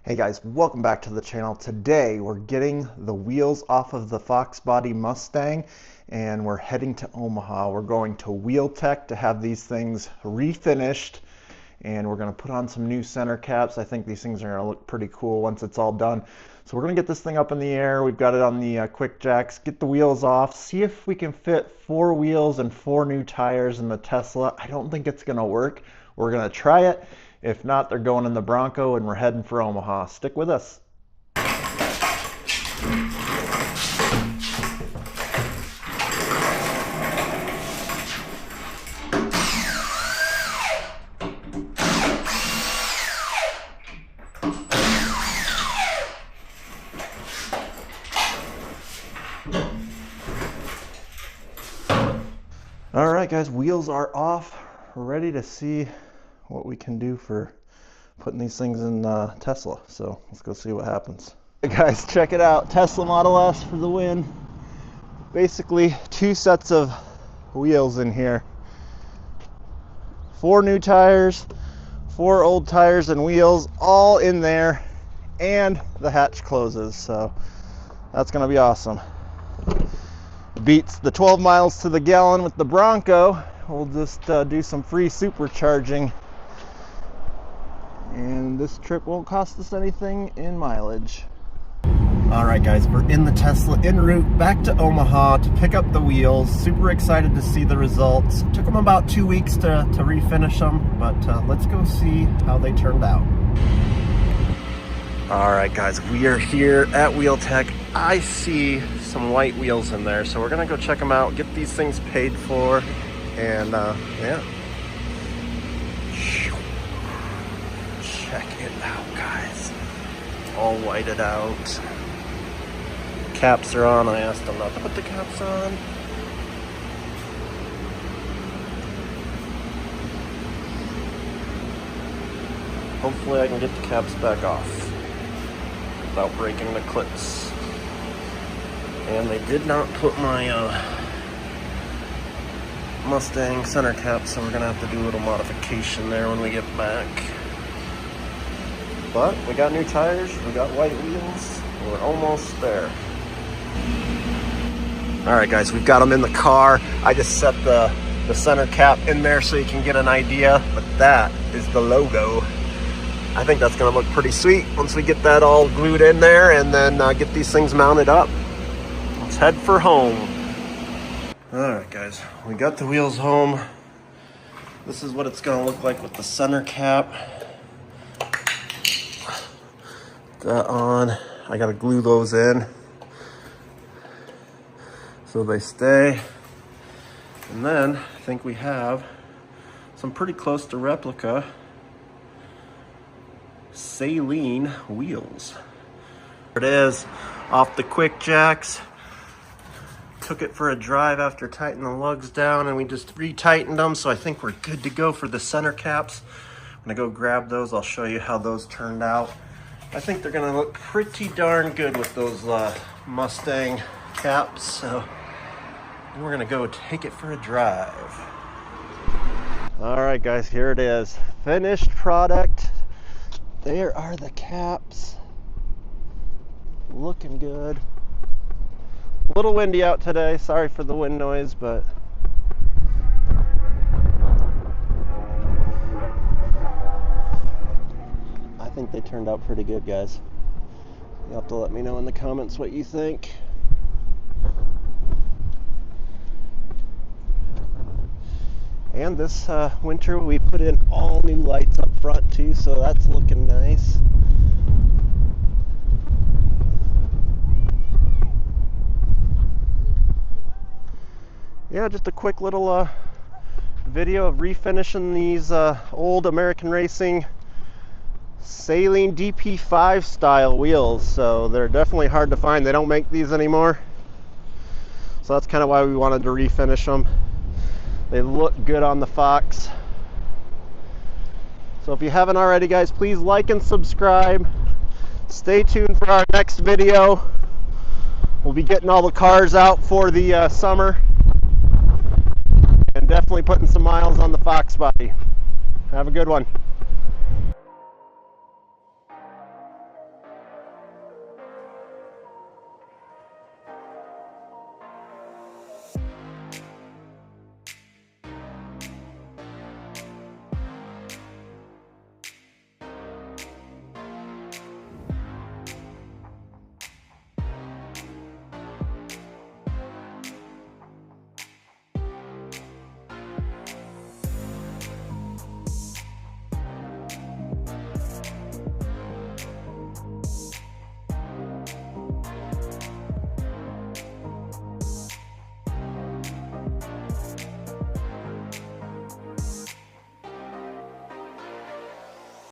Hey guys, welcome back to the channel. Today we're getting the wheels off of the Foxbody Mustang and we're heading to Omaha. We're going to Wheel Tech to have these things refinished, and we're going to put on some new center caps. I think these things are going to look pretty cool once it's all done. So we're going to get this thing up in the air. We've got it on the quick jacks, get the wheels off, see if we can fit 4 wheels and 4 new tires in the Tesla. I don't think it's going to work. We're going to try it. If not, they're going in the Bronco and we're heading for Omaha. Stick with us. All right, guys, wheels are off. We're ready to see what we can do for putting these things in Tesla. So let's go see what happens. Hey guys, check it out. Tesla Model S for the win. Basically 2 sets of wheels in here. 4 new tires, 4 old tires and wheels all in there, and the hatch closes. So that's gonna be awesome. Beats the 12 miles to the gallon with the Bronco. We'll just do some free supercharging, and this trip won't cost us anything in mileage. All right, guys, we're in the Tesla en route back to Omaha to pick up the wheels. Super excited to see the results. Took them about 2 weeks to refinish them, but let's go see how they turned out. All right, guys, we are here at Wheel Tech. I see some white wheels in there, so we're gonna go check them out, get these things paid for, and yeah. Check it out, guys. All whited out. Caps are on. I asked them not to put the caps on. Hopefully I can get the caps back off without breaking the clips. And they did not put my Mustang center cap, so we're gonna have to do a little modification there when we get back. But we got new tires, we got white wheels, we're almost there. All right, guys, we've got them in the car. I just set the center cap in there so you can get an idea, but that is the logo. I think that's gonna look pretty sweet once we get that all glued in there and then get these things mounted up. Let's head for home. All right, guys, we got the wheels home. This is what it's gonna look like with the center cap. That on. I gotta glue those in so they stay. And then I think we have some pretty close to Replica Saleen wheels. There it is, off the quick jacks. Took it for a drive after tightening the lugs down, and we just retightened them, so I think we're good to go for the center caps. I'm gonna go grab those. I'll show you how those turned out. I think they're gonna look pretty darn good with those Mustang caps, so we're gonna go take it for a drive. All right, guys, here it is. Finished product. There are the caps. Looking good. A little windy out today. Sorry for the wind noise, but I think they turned out pretty good, guys. You'll have to let me know in the comments what you think. And this winter we put in all new lights up front too, so that's looking nice. Yeah, just a quick little video of refinishing these old American Racing Saleen DP5 style wheels. So they're definitely hard to find. They don't make these anymore, so that's kind of why we wanted to refinish them. They look good on the Fox. So if you haven't already, guys, please like and subscribe. Stay tuned for our next video. We'll be getting all the cars out for the summer, and definitely putting some miles on the Foxbody. Have a good one.